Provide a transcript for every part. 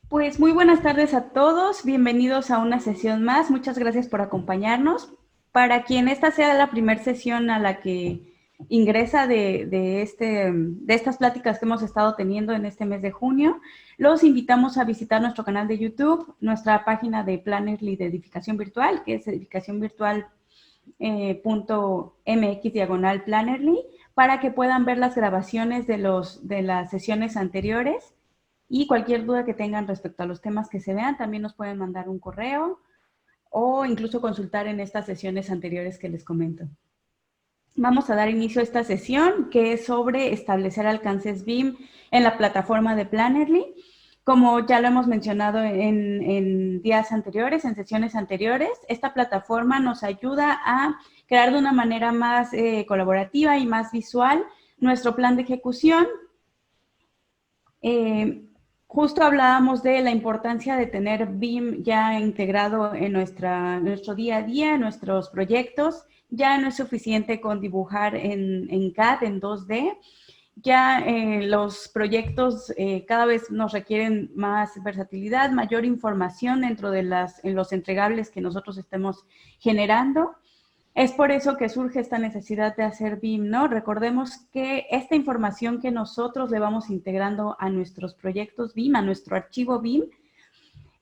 Pues muy buenas tardes a todos, bienvenidos a una sesión más, muchas gracias por acompañarnos. Para quien esta sea la primera sesión a la que ingresa de estas pláticas que hemos estado teniendo en este mes de junio, los invitamos a visitar nuestro canal de YouTube, nuestra página de Plannerly de edificación virtual, que es edificacionvirtual.mx/Plannerly, para que puedan ver las grabaciones de las sesiones anteriores. Y cualquier duda que tengan respecto a los temas que se vean, también nos pueden mandar un correo o incluso consultar en estas sesiones anteriores que les comento. Vamos a dar inicio a esta sesión que es sobre establecer alcances BIM en la plataforma de Plannerly. Como ya lo hemos mencionado en días anteriores, en sesiones anteriores, esta plataforma nos ayuda a crear de una manera más colaborativa y más visual nuestro plan de ejecución. Justo hablábamos de la importancia de tener BIM ya integrado en nuestro día a día, en nuestros proyectos. Ya no es suficiente con dibujar en CAD, en 2D. Ya los proyectos cada vez nos requieren más versatilidad, mayor información dentro de los entregables que nosotros estemos generando. Es por eso que surge esta necesidad de hacer BIM, ¿no? Recordemos que esta información que nosotros le vamos integrando a nuestros proyectos BIM, a nuestro archivo BIM,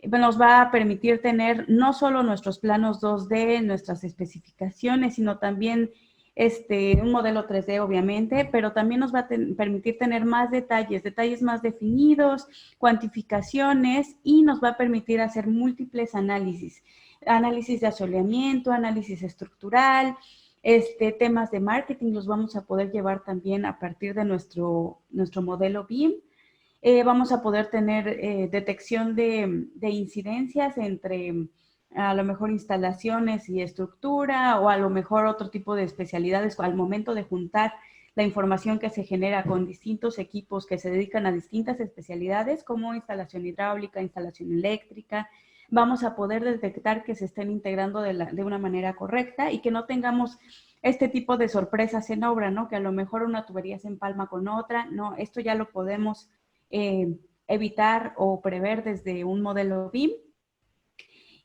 nos va a permitir tener no solo nuestros planos 2D, nuestras especificaciones, sino también un modelo 3D, obviamente, pero también nos va a permitir tener más detalles más definidos, cuantificaciones, y nos va a permitir hacer múltiples análisis de asoleamiento, análisis estructural, temas de marketing los vamos a poder llevar también a partir de nuestro modelo BIM. Vamos a poder tener detección de incidencias entre a lo mejor instalaciones y estructura, o a lo mejor otro tipo de especialidades al momento de juntar la información que se genera con distintos equipos que se dedican a distintas especialidades, como instalación hidráulica, instalación eléctrica. Vamos a poder detectar que se estén integrando de una manera correcta y que no tengamos este tipo de sorpresas en obra, ¿no? Que a lo mejor una tubería se empalma con otra. No, esto ya lo podemos evitar o prever desde un modelo BIM.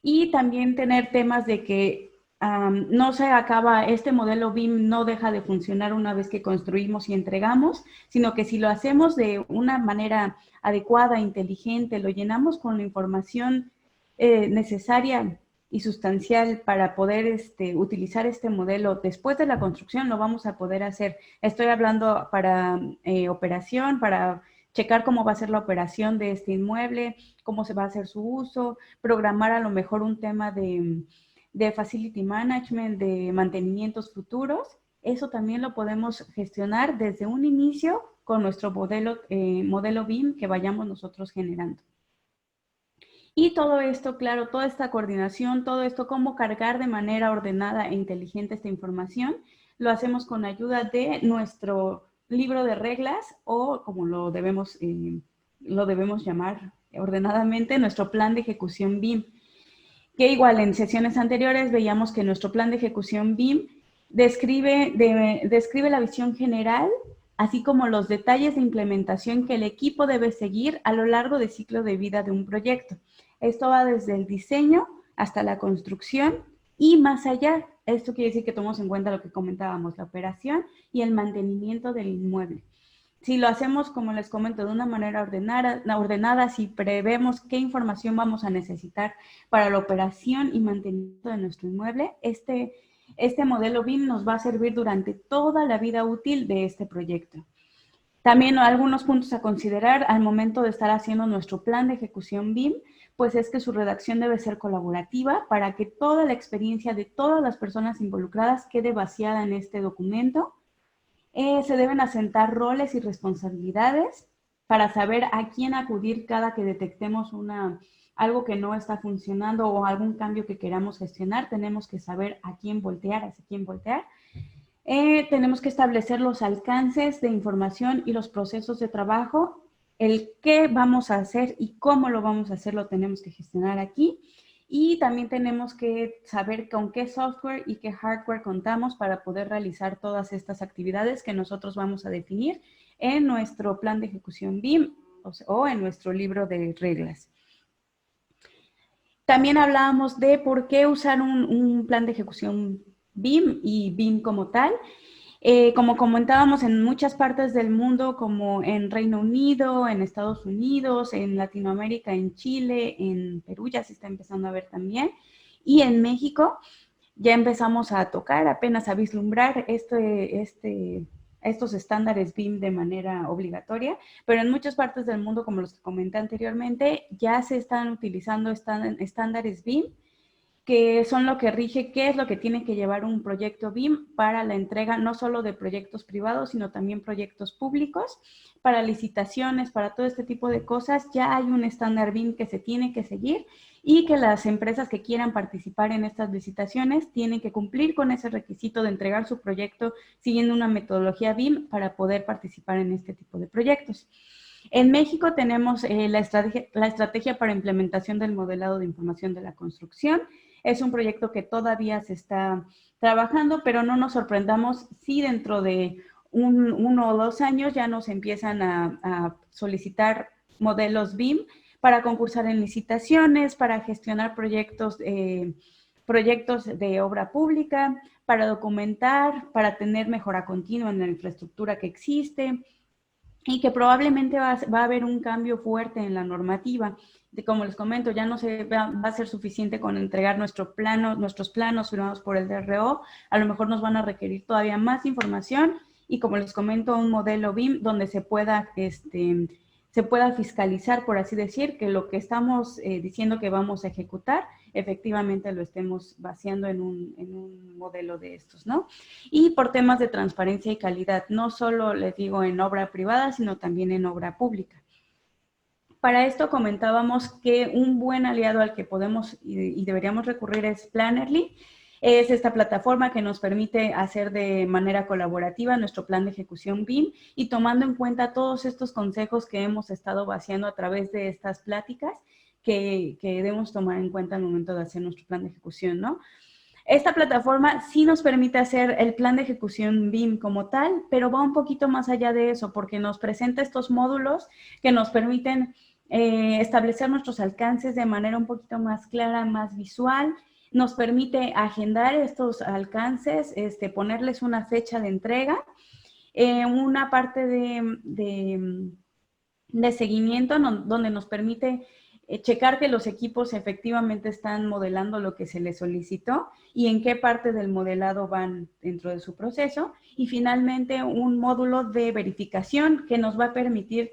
Y también tener temas de que no se acaba, este modelo BIM no deja de funcionar una vez que construimos y entregamos, sino que si lo hacemos de una manera adecuada, inteligente, lo llenamos con la información necesaria y sustancial para poder utilizar este modelo después de la construcción, lo vamos a poder hacer. Estoy hablando para operación, para checar cómo va a ser la operación de este inmueble, cómo se va a hacer su uso, programar a lo mejor un tema de facility management, de mantenimientos futuros. Eso también lo podemos gestionar desde un inicio con nuestro modelo BIM que vayamos nosotros generando. Y todo esto, claro, toda esta coordinación, todo esto, cómo cargar de manera ordenada e inteligente esta información, lo hacemos con ayuda de nuestro libro de reglas, o como lo debemos llamar ordenadamente, nuestro plan de ejecución BIM. Que igual en sesiones anteriores veíamos que nuestro plan de ejecución BIM describe la visión general, así como los detalles de implementación que el equipo debe seguir a lo largo del ciclo de vida de un proyecto. Esto va desde el diseño hasta la construcción y más allá. Esto quiere decir que tomamos en cuenta lo que comentábamos, la operación y el mantenimiento del inmueble. Si lo hacemos, como les comento, de una manera ordenada, si prevemos qué información vamos a necesitar para la operación y mantenimiento de nuestro inmueble, este modelo BIM nos va a servir durante toda la vida útil de este proyecto. También algunos puntos a considerar al momento de estar haciendo nuestro plan de ejecución BIM, pues es que su redacción debe ser colaborativa para que toda la experiencia de todas las personas involucradas quede vaciada en este documento. Se deben asentar roles y responsabilidades para saber a quién acudir cada que detectemos algo que no está funcionando o algún cambio que queramos gestionar. Tenemos que saber a quién voltear, hacia quién voltear. Tenemos que establecer los alcances de información y los procesos de trabajo. El qué vamos a hacer y cómo lo vamos a hacer lo tenemos que gestionar aquí. Y también tenemos que saber con qué software y qué hardware contamos para poder realizar todas estas actividades que nosotros vamos a definir en nuestro plan de ejecución BIM o en nuestro libro de reglas. También hablábamos de por qué usar un plan de ejecución BIM y BIM como tal. Como comentábamos, en muchas partes del mundo, como en Reino Unido, en Estados Unidos, en Latinoamérica, en Chile, en Perú, ya se está empezando a ver también, y en México ya empezamos a tocar, apenas a vislumbrar estos estándares BIM de manera obligatoria, pero en muchas partes del mundo, como los que comenté anteriormente, ya se están utilizando estándares BIM, que son lo que rige qué es lo que tiene que llevar un proyecto BIM para la entrega no solo de proyectos privados, sino también proyectos públicos, para licitaciones, para todo este tipo de cosas. Ya hay un estándar BIM que se tiene que seguir y que las empresas que quieran participar en estas licitaciones tienen que cumplir con ese requisito de entregar su proyecto siguiendo una metodología BIM para poder participar en este tipo de proyectos. En México tenemos la estrategia para implementación del modelado de información de la construcción. Es un proyecto que todavía se está trabajando, pero no nos sorprendamos si dentro de 1 o 2 años ya nos empiezan a solicitar modelos BIM para concursar en licitaciones, para gestionar proyectos de obra pública, para documentar, para tener mejora continua en la infraestructura que existe, y que probablemente va a haber un cambio fuerte en la normativa. Como les comento, ya no va a ser suficiente con entregar nuestros planos firmados por el DRO, a lo mejor nos van a requerir todavía más información y, como les comento, un modelo BIM donde se pueda fiscalizar, por así decir, que lo que estamos diciendo que vamos a ejecutar, efectivamente lo estemos vaciando en un modelo de estos, ¿no? Y por temas de transparencia y calidad, no solo, les digo, en obra privada, sino también en obra pública. Para esto comentábamos que un buen aliado al que podemos y deberíamos recurrir es Plannerly. Es esta plataforma que nos permite hacer de manera colaborativa nuestro plan de ejecución BIM y tomando en cuenta todos estos consejos que hemos estado vaciando a través de estas pláticas que debemos tomar en cuenta al momento de hacer nuestro plan de ejecución, ¿no? Esta plataforma sí nos permite hacer el plan de ejecución BIM como tal, pero va un poquito más allá de eso porque nos presenta estos módulos que nos permiten establecer nuestros alcances de manera un poquito más clara, más visual. Nos permite agendar estos alcances, ponerles una fecha de entrega, una parte de seguimiento donde nos permite checar que los equipos efectivamente están modelando lo que se les solicitó y en qué parte del modelado van dentro de su proceso. Y finalmente un módulo de verificación que nos va a permitir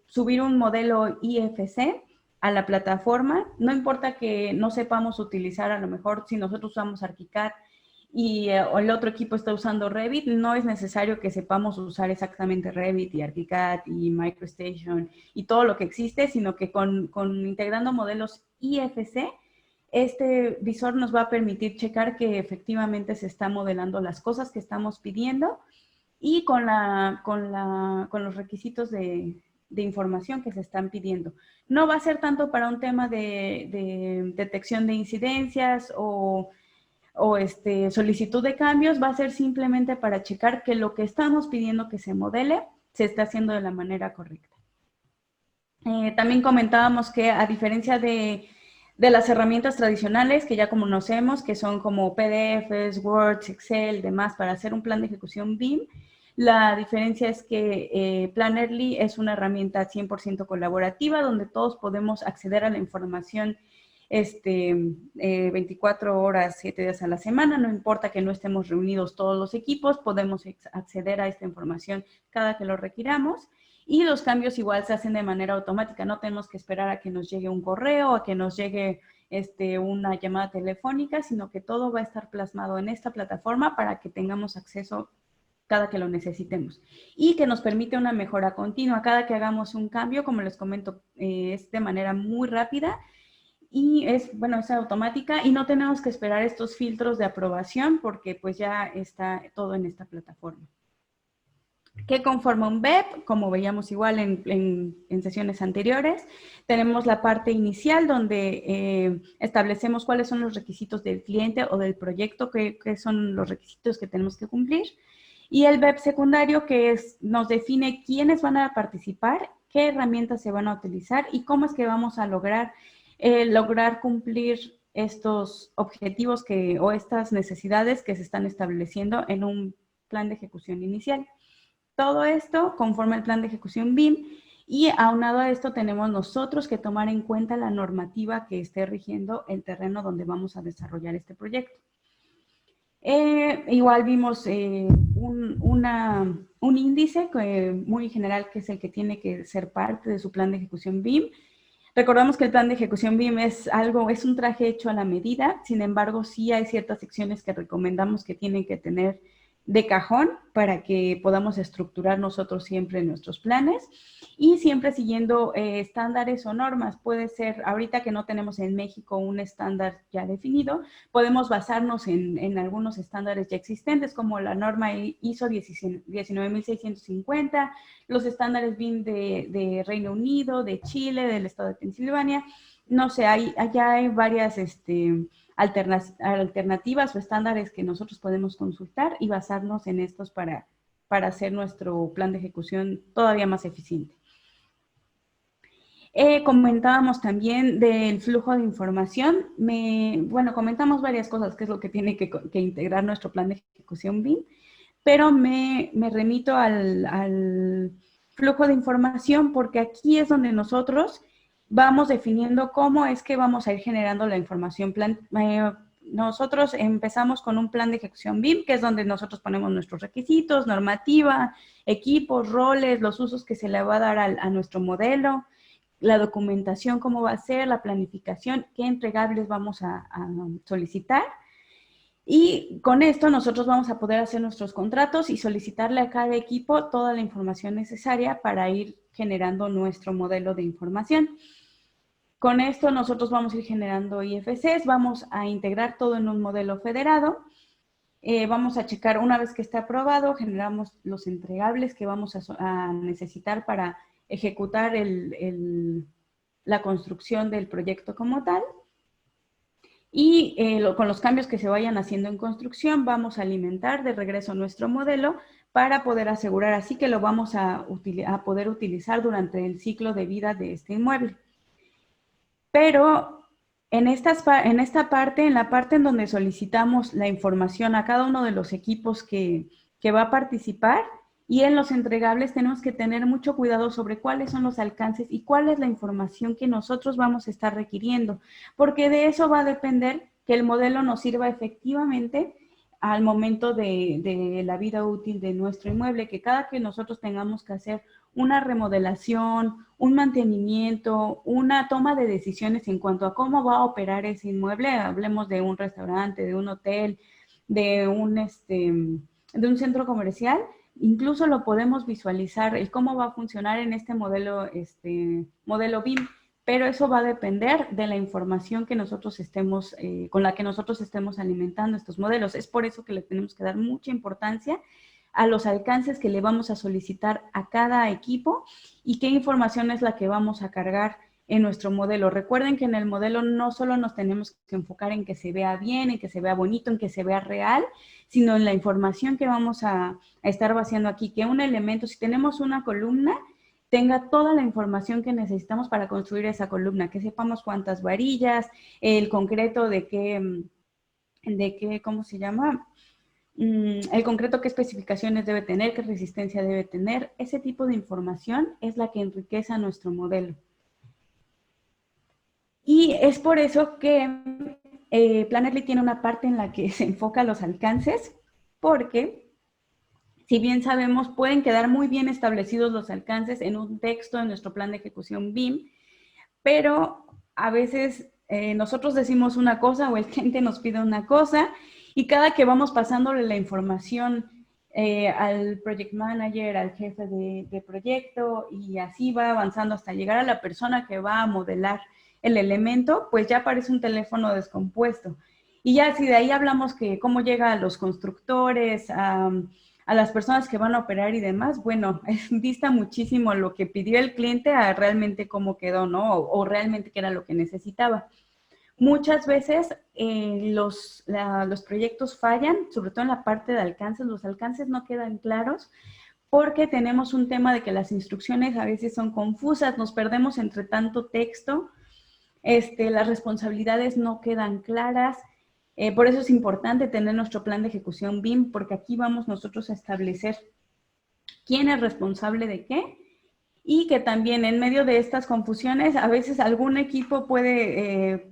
subir un modelo IFC a la plataforma. No importa que no sepamos utilizar, a lo mejor si nosotros usamos ArchiCAD y el otro equipo está usando Revit, no es necesario que sepamos usar exactamente Revit y ArchiCAD y MicroStation y todo lo que existe, sino que con integrando modelos IFC, este visor nos va a permitir checar que efectivamente se está modelando las cosas que estamos pidiendo y con los requisitos de información que se están pidiendo. No va a ser tanto para un tema de detección de incidencias o solicitud de cambios, va a ser simplemente para checar que lo que estamos pidiendo que se modele se está haciendo de la manera correcta. También comentábamos que a diferencia de las herramientas tradicionales que ya conocemos, que son como PDFs, Word, Excel, demás, para hacer un plan de ejecución BIM, la diferencia es que Plannerly es una herramienta 100% colaborativa donde todos podemos acceder a la información 24 horas, 7 días a la semana, no importa que no estemos reunidos todos los equipos, podemos acceder a esta información cada que lo requiramos y los cambios igual se hacen de manera automática, no tenemos que esperar a que nos llegue un correo, a que nos llegue una llamada telefónica, sino que todo va a estar plasmado en esta plataforma para que tengamos acceso cada que lo necesitemos y que nos permite una mejora continua. Cada que hagamos un cambio, como les comento, es de manera muy rápida y es automática y no tenemos que esperar estos filtros de aprobación porque pues ya está todo en esta plataforma. ¿Qué conforma un BEP? Como veíamos igual en sesiones anteriores, tenemos la parte inicial donde establecemos cuáles son los requisitos del cliente o del proyecto, qué son los requisitos que tenemos que cumplir. Y el BEP secundario que nos define quiénes van a participar, qué herramientas se van a utilizar y cómo es que vamos a lograr lograr cumplir estos objetivos o estas necesidades que se están estableciendo en un plan de ejecución inicial. Todo esto conforme al plan de ejecución BIM, y aunado a esto tenemos nosotros que tomar en cuenta la normativa que esté rigiendo el terreno donde vamos a desarrollar este proyecto. Igual vimos un índice muy general, que es el que tiene que ser parte de su plan de ejecución BIM. Recordamos que el plan de ejecución BIM es un traje hecho a la medida. Sin embargo, sí hay ciertas secciones que recomendamos que tienen que tener de cajón para que podamos estructurar nosotros siempre nuestros planes, y siempre siguiendo estándares o normas. Puede ser, ahorita que no tenemos en México un estándar ya definido, podemos basarnos en algunos estándares ya existentes, como la norma ISO 19650, los estándares BIM de Reino Unido, de Chile, del estado de Pensilvania. No sé, allá hay varias alternativas o estándares que nosotros podemos consultar y basarnos en estos para hacer nuestro plan de ejecución todavía más eficiente. Comentábamos también del flujo de información. Bueno, comentamos varias cosas, que es lo que tiene que integrar nuestro plan de ejecución BIM, pero me remito al flujo de información, porque aquí es donde nosotros vamos definiendo cómo es que vamos a ir generando la información. Nosotros empezamos con un plan de ejecución BIM, que es donde nosotros ponemos nuestros requisitos, normativa, equipos, roles, los usos que se le va a dar a nuestro modelo, la documentación, cómo va a ser, la planificación, qué entregables vamos a solicitar. Y con esto nosotros vamos a poder hacer nuestros contratos y solicitarle a cada equipo toda la información necesaria para ir generando nuestro modelo de información. Con esto nosotros vamos a ir generando IFCs, vamos a integrar todo en un modelo federado. Vamos a checar, una vez que esté aprobado, generamos los entregables que vamos a necesitar para ejecutar la construcción del proyecto como tal. Y con los cambios que se vayan haciendo en construcción, vamos a alimentar de regreso nuestro modelo para poder asegurar así que lo vamos a poder utilizar durante el ciclo de vida de este inmueble. Pero en esta parte, en la parte en donde solicitamos la información a cada uno de los equipos que va a participar, y en los entregables tenemos que tener mucho cuidado sobre cuáles son los alcances y cuál es la información que nosotros vamos a estar requiriendo, porque de eso va a depender que el modelo nos sirva efectivamente al momento de la vida útil de nuestro inmueble, que cada que nosotros tengamos que hacer una remodelación, un mantenimiento, una toma de decisiones en cuanto a cómo va a operar ese inmueble, hablemos de un restaurante, de un hotel, de un centro comercial, incluso lo podemos visualizar, el cómo va a funcionar en este modelo BIM, pero eso va a depender de la información que nosotros con la que nosotros estemos alimentando estos modelos. Es por eso que le tenemos que dar mucha importancia a los alcances que le vamos a solicitar a cada equipo y qué información es la que vamos a cargar en nuestro modelo. Recuerden que en el modelo no solo nos tenemos que enfocar en que se vea bien, en que se vea bonito, en que se vea real, sino en la información que vamos a estar vaciando aquí, que un elemento, si tenemos una columna, tenga toda la información que necesitamos para construir esa columna, que sepamos cuántas varillas, el concreto de qué, ¿cómo se llama? El concreto, qué especificaciones debe tener, qué resistencia debe tener. Ese tipo de información es la que enriquece a nuestro modelo. Y es por eso que Plannerly tiene una parte en la que se enfoca los alcances, porque si bien sabemos, pueden quedar muy bien establecidos los alcances en un texto en nuestro plan de ejecución BIM, pero a veces nosotros decimos una cosa o el cliente nos pide una cosa, y cada que vamos pasándole la información al project manager, al jefe de proyecto, y así va avanzando hasta llegar a la persona que va a modelar el elemento, pues ya aparece un teléfono descompuesto. Y ya si de ahí hablamos que cómo llega a los constructores, a las personas que van a operar y demás, bueno, dista muchísimo lo que pidió el cliente a realmente cómo quedó, ¿no? O realmente qué era lo que necesitaba. Muchas veces los proyectos fallan, sobre todo en la parte de alcances. Los alcances no quedan claros porque tenemos un tema de que las instrucciones a veces son confusas, nos perdemos entre tanto texto. Las responsabilidades no quedan claras. Por eso es importante tener nuestro plan de ejecución BIM, porque aquí vamos nosotros a establecer quién es responsable de qué, y que también en medio de estas confusiones, a veces algún equipo puede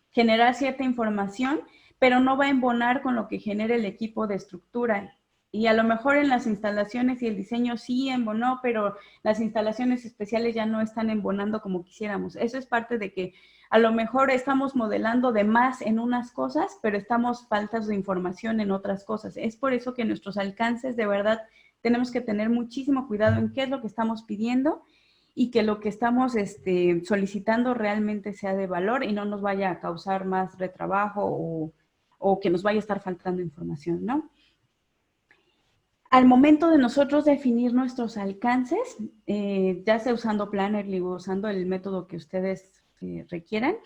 generar cierta información, pero no va a embonar con lo que genera el equipo de estructura. Y a lo mejor en las instalaciones y el diseño sí embonó, pero las instalaciones especiales ya no están embonando como quisiéramos. Eso es parte de que a lo mejor estamos modelando de más en unas cosas, pero estamos faltas de información en otras cosas. Es por eso que nuestros alcances de verdad tenemos que tener muchísimo cuidado en qué es lo que estamos pidiendo y que lo que estamos solicitando realmente sea de valor y no nos vaya a causar más retrabajo o que nos vaya a estar faltando información, ¿no? Al momento de nosotros definir nuestros alcances, ya sea usando Plannerly o usando el método que ustedes requieran,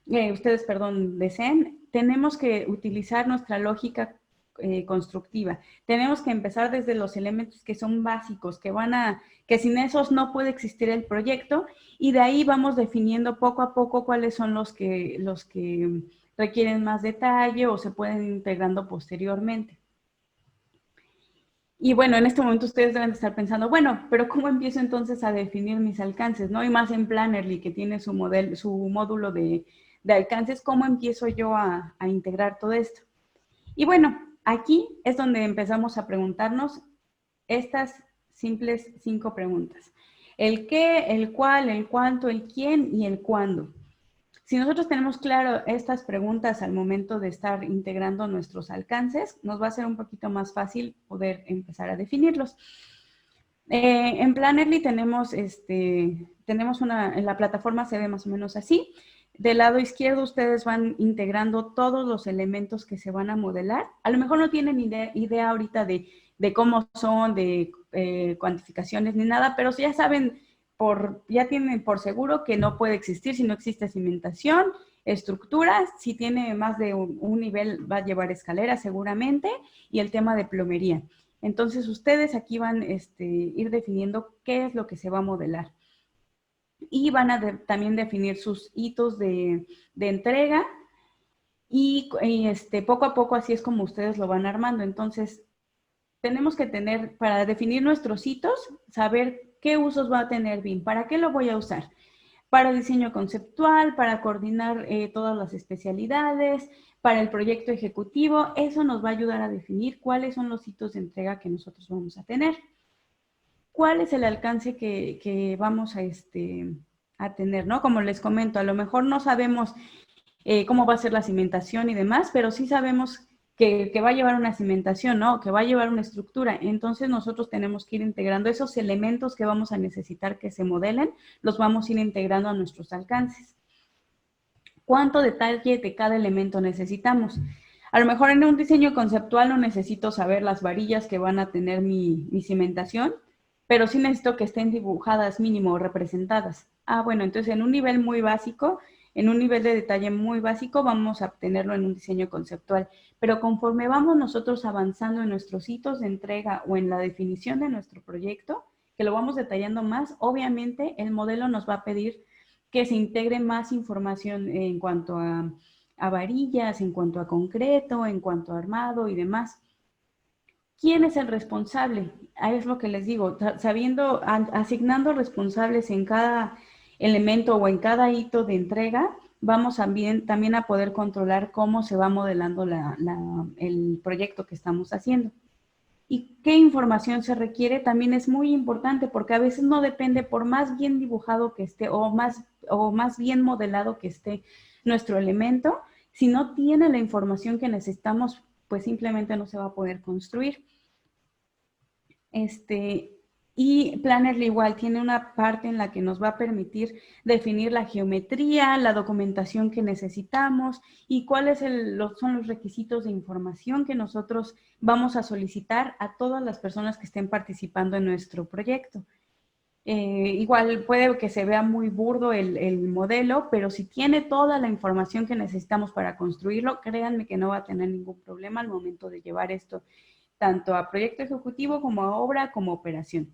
deseen, tenemos que utilizar nuestra lógica constructiva. Tenemos que empezar desde los elementos que son básicos, que sin esos no puede existir el proyecto, y de ahí vamos definiendo poco a poco cuáles son los que requieren más detalle o se pueden ir integrando posteriormente. Y bueno, en este momento ustedes deben de estar pensando, bueno, pero ¿cómo empiezo entonces a definir mis alcances? ¿No? Y más en Plannerly, que tiene su módulo de alcances, ¿cómo empiezo yo a integrar todo esto? Y bueno, aquí es donde empezamos a preguntarnos estas simples 5 preguntas. El qué, el cuál, el cuánto, el quién y el cuándo. Si nosotros tenemos claro estas preguntas al momento de estar integrando nuestros alcances, nos va a ser un poquito más fácil poder empezar a definirlos. En Plannerly tenemos en la plataforma se ve más o menos así. Del lado izquierdo ustedes van integrando todos los elementos que se van a modelar. A lo mejor no tienen idea ahorita de cómo son, de cuantificaciones ni nada, pero ya saben, ya tienen por seguro que no puede existir si no existe cimentación, estructuras, si tiene más de un nivel va a llevar escalera seguramente, y el tema de plomería. Entonces ustedes aquí van a ir definiendo qué es lo que se va a modelar. Y van a también definir sus hitos de entrega y poco a poco así es como ustedes lo van armando. Entonces tenemos que tener, para definir nuestros hitos, saber qué usos va a tener BIM, para qué lo voy a usar. Para diseño conceptual, para coordinar todas las especialidades, para el proyecto ejecutivo. Eso nos va a ayudar a definir cuáles son los hitos de entrega que nosotros vamos a tener. ¿Cuál es el alcance que vamos a tener? ¿No? Como les comento, a lo mejor no sabemos cómo va a ser la cimentación y demás, pero sí sabemos que va a llevar una cimentación, ¿no? Que va a llevar una estructura. Entonces nosotros tenemos que ir integrando esos elementos que vamos a necesitar que se modelen, los vamos a ir integrando a nuestros alcances. ¿Cuánto detalle de cada elemento necesitamos? A lo mejor en un diseño conceptual no necesito saber las varillas que van a tener mi cimentación, pero sí necesito que estén dibujadas mínimo, representadas. Bueno, entonces en un nivel muy básico, en un nivel de detalle muy básico, vamos a obtenerlo en un diseño conceptual. Pero conforme vamos nosotros avanzando en nuestros hitos de entrega o en la definición de nuestro proyecto, que lo vamos detallando más, obviamente el modelo nos va a pedir que se integre más información en cuanto a varillas, en cuanto a concreto, en cuanto a armado y demás. ¿Quién es el responsable? Es lo que les digo, asignando responsables en cada elemento o en cada hito de entrega, vamos también a poder controlar cómo se va modelando el proyecto que estamos haciendo. ¿Y qué información se requiere? También es muy importante porque a veces no depende, por más bien dibujado que esté o más bien modelado que esté nuestro elemento, si no tiene la información que necesitamos, pues simplemente no se va a poder construir. Y Plannerly igual tiene una parte en la que nos va a permitir definir la geometría, la documentación que necesitamos y cuáles son los requisitos de información que nosotros vamos a solicitar a todas las personas que estén participando en nuestro proyecto. Igual puede que se vea muy burdo el modelo, pero si tiene toda la información que necesitamos para construirlo, créanme que no va a tener ningún problema al momento de llevar esto tanto a proyecto ejecutivo como a obra como a operación.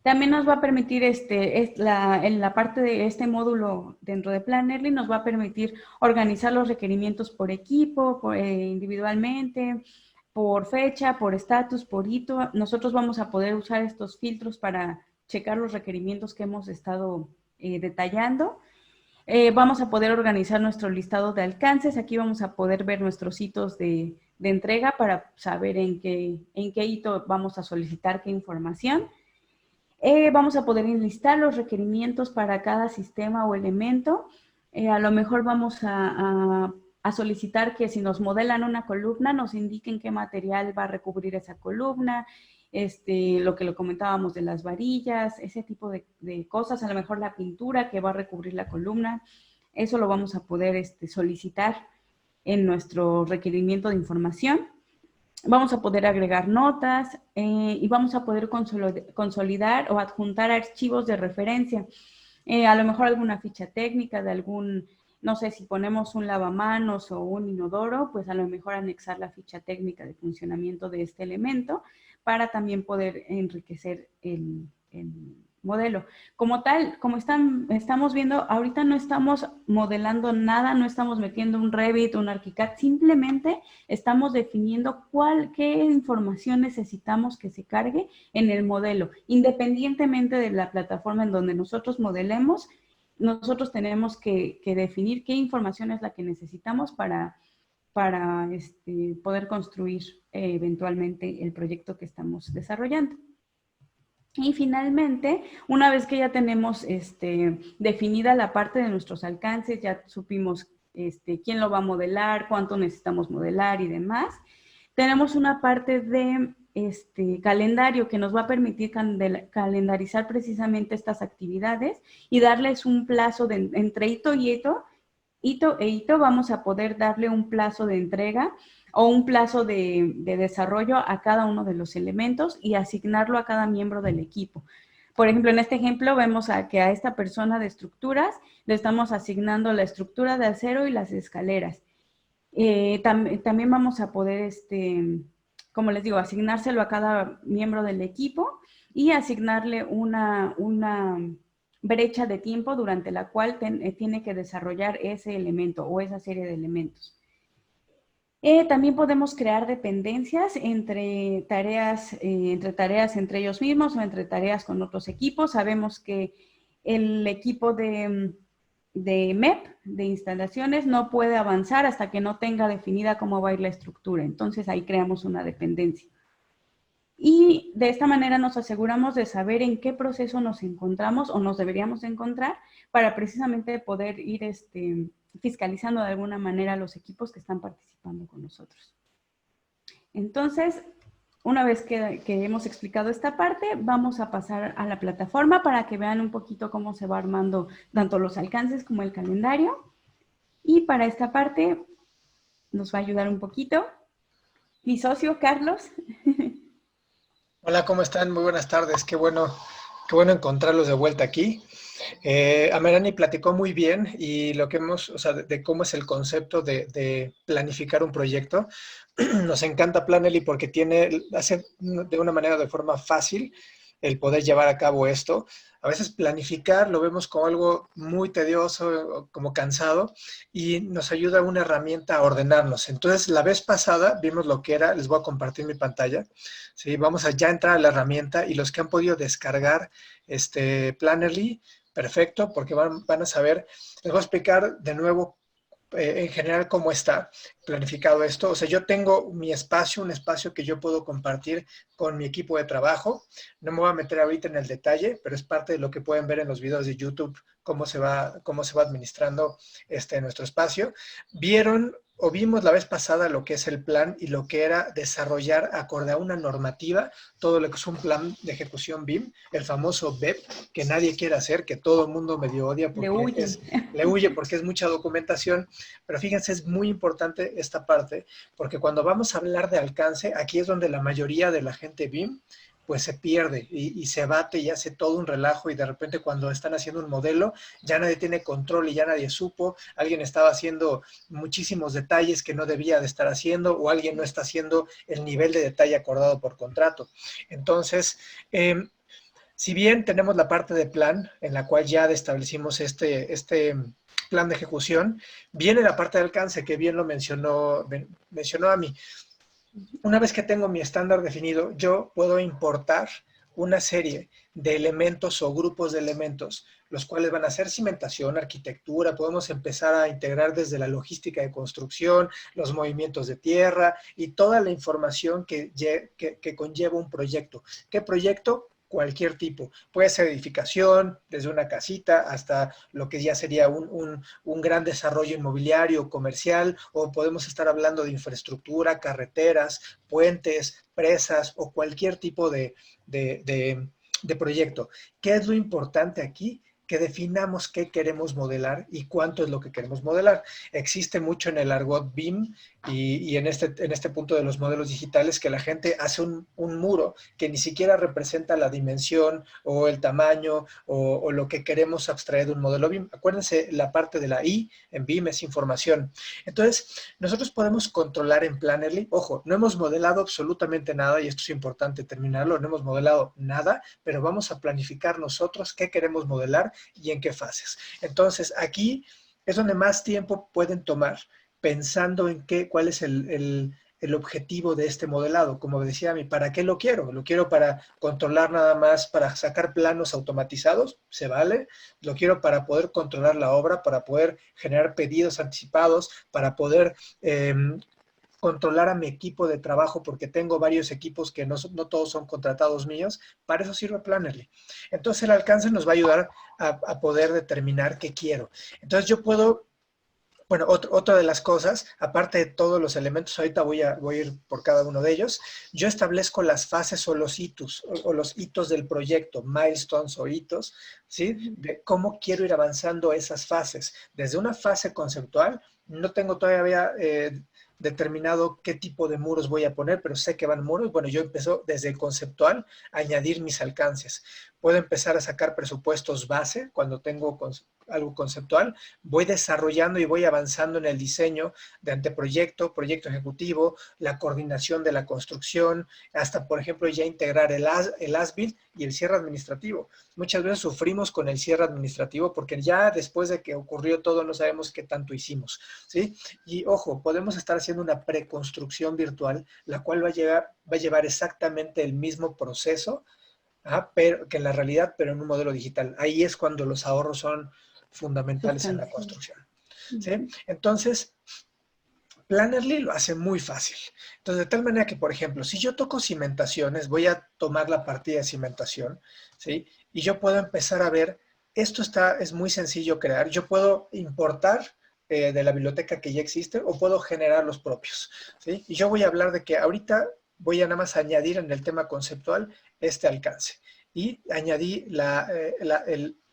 También nos va a permitir, en la parte de este módulo dentro de Plannerly, nos va a permitir organizar los requerimientos por equipo, individualmente, por fecha, por estatus, por hito. Nosotros vamos a poder usar estos filtros para checar los requerimientos que hemos estado detallando. Vamos a poder organizar nuestro listado de alcances. Aquí vamos a poder ver nuestros hitos de entrega para saber en qué hito vamos a solicitar qué información. Vamos a poder enlistar los requerimientos para cada sistema o elemento. A lo mejor vamos a solicitar que si nos modelan una columna, nos indiquen qué material va a recubrir esa columna, lo que lo comentábamos de las varillas, ese tipo de cosas, a lo mejor la pintura que va a recubrir la columna. Eso lo vamos a poder solicitar en nuestro requerimiento de información. Vamos a poder agregar notas y vamos a poder consolidar o adjuntar archivos de referencia. A lo mejor alguna ficha técnica de algún, no sé, si ponemos un lavamanos o un inodoro, pues a lo mejor anexar la ficha técnica de funcionamiento de este elemento para también poder enriquecer el modelo. Como tal, como estamos viendo, ahorita no estamos modelando nada, no estamos metiendo un Revit, un ArchiCAD, simplemente estamos definiendo qué información necesitamos que se cargue en el modelo. Independientemente de la plataforma en donde nosotros modelemos, nosotros tenemos que definir qué información es la que necesitamos para poder construir eventualmente el proyecto que estamos desarrollando. Y finalmente, una vez que ya tenemos definida la parte de nuestros alcances, ya supimos quién lo va a modelar, cuánto necesitamos modelar y demás, tenemos una parte de calendario que nos va a permitir calendarizar precisamente estas actividades y darles un plazo entre hito e hito, vamos a poder darle un plazo de entrega o un plazo de desarrollo a cada uno de los elementos y asignarlo a cada miembro del equipo. Por ejemplo, en este ejemplo vemos que a esta persona de estructuras le estamos asignando la estructura de acero y las escaleras. También vamos a poder, como les digo, asignárselo a cada miembro del equipo y asignarle una brecha de tiempo durante la cual tiene que desarrollar ese elemento o esa serie de elementos. También podemos crear dependencias entre tareas entre ellos mismos o entre tareas con otros equipos. Sabemos que el equipo de MEP, de instalaciones, no puede avanzar hasta que no tenga definida cómo va a ir la estructura. Entonces, ahí creamos una dependencia. Y de esta manera nos aseguramos de saber en qué proceso nos encontramos o nos deberíamos encontrar para precisamente poder ir fiscalizando de alguna manera a los equipos que están participando con nosotros. Entonces, una vez que hemos explicado esta parte, vamos a pasar a la plataforma para que vean un poquito cómo se va armando tanto los alcances como el calendario. Y para esta parte nos va a ayudar un poquito mi socio, Carlos. Hola, ¿cómo están? Muy buenas tardes. Qué bueno encontrarlos de vuelta aquí. Amerani platicó muy bien y lo que o sea, de cómo es el concepto de planificar un proyecto. Nos encanta Planely porque hace de una manera, de forma fácil, el poder llevar a cabo esto. A veces planificar lo vemos como algo muy tedioso, como cansado, y nos ayuda una herramienta a ordenarnos. Entonces, la vez pasada vimos lo que era, les voy a compartir mi pantalla. Sí, vamos a ya entrar a la herramienta y los que han podido descargar Plannerly, perfecto, porque van a saber, les voy a explicar de nuevo en general cómo está planificado esto. O sea, yo tengo mi espacio, un espacio que yo puedo compartir con mi equipo de trabajo. No me voy a meter ahorita en el detalle, pero es parte de lo que pueden ver en los videos de YouTube, cómo se va administrando nuestro espacio. Vimos la vez pasada lo que es el plan y lo que era desarrollar acorde a una normativa, todo lo que es un plan de ejecución BIM, el famoso BEP, que nadie quiere hacer, que todo el mundo medio odia porque le huye porque es mucha documentación, pero fíjense, es muy importante esta parte, porque cuando vamos a hablar de alcance, aquí es donde la mayoría de la gente BIM pues se pierde y se bate y hace todo un relajo y de repente cuando están haciendo un modelo ya nadie tiene control y ya nadie supo, alguien estaba haciendo muchísimos detalles que no debía de estar haciendo o alguien no está haciendo el nivel de detalle acordado por contrato. Entonces, si bien tenemos la parte de plan, en la cual ya establecimos este plan de ejecución, viene la parte de alcance, que bien lo mencionó a mí. Una vez que tengo mi estándar definido, yo puedo importar una serie de elementos o grupos de elementos, los cuales van a ser cimentación, arquitectura, podemos empezar a integrar desde la logística de construcción, los movimientos de tierra y toda la información que conlleva un proyecto. ¿Qué proyecto? Cualquier tipo. Puede ser edificación, desde una casita hasta lo que ya sería un gran desarrollo inmobiliario, comercial, o podemos estar hablando de infraestructura, carreteras, puentes, presas o cualquier tipo de proyecto. ¿Qué es lo importante aquí? Que definamos qué queremos modelar y cuánto es lo que queremos modelar. Existe mucho en el argot BIM y en este punto de los modelos digitales que la gente hace un muro que ni siquiera representa la dimensión o el tamaño o lo que queremos abstraer de un modelo BIM. Acuérdense, la parte de la I en BIM es información. Entonces, nosotros podemos controlar en Plannerly. Ojo, no hemos modelado absolutamente nada y esto es importante terminarlo. No hemos modelado nada, pero vamos a planificar nosotros qué queremos modelar y en qué fases. Entonces, aquí es donde más tiempo pueden tomar pensando en cuál es el objetivo de este modelado. Como decía a mí, ¿para qué lo quiero? ¿Lo quiero para controlar nada más, para sacar planos automatizados? ¿Se vale? ¿Lo quiero para poder controlar la obra, para poder generar pedidos anticipados, para poder controlar a mi equipo de trabajo porque tengo varios equipos que no todos son contratados míos? Para eso sirve Plannerly. Entonces el alcance nos va a ayudar a poder determinar qué quiero. Entonces yo puedo, bueno, otra de las cosas, aparte de todos los elementos, ahorita voy a ir por cada uno de ellos, yo establezco las fases o los hitos, o los hitos del proyecto, milestones o hitos, ¿sí? De cómo quiero ir avanzando esas fases. Desde una fase conceptual, no tengo todavía determinado qué tipo de muros voy a poner, pero sé que van muros. Bueno, yo empiezo desde el conceptual a añadir mis alcances. Puedo empezar a sacar presupuestos base cuando tengo algo conceptual. Voy desarrollando y voy avanzando en el diseño de anteproyecto, proyecto ejecutivo, la coordinación de la construcción, hasta, por ejemplo, ya integrar el as-built y el cierre administrativo. Muchas veces sufrimos con el cierre administrativo porque ya después de que ocurrió todo no sabemos qué tanto hicimos, ¿sí? Y ojo, podemos estar haciendo una preconstrucción virtual, la cual va a llevar exactamente el mismo proceso, pero que en la realidad, pero en un modelo digital. Ahí es cuando los ahorros son fundamentales en la construcción, ¿sí? Entonces, Plannerly lo hace muy fácil. Entonces, de tal manera que, por ejemplo, si yo toco cimentaciones, voy a tomar la partida de cimentación, ¿sí? Y yo puedo empezar a ver, es muy sencillo crear. Yo puedo importar de la biblioteca que ya existe o puedo generar los propios, ¿sí? Y yo voy a hablar de que ahorita voy a nada más añadir en el tema conceptual este alcance. Y añadí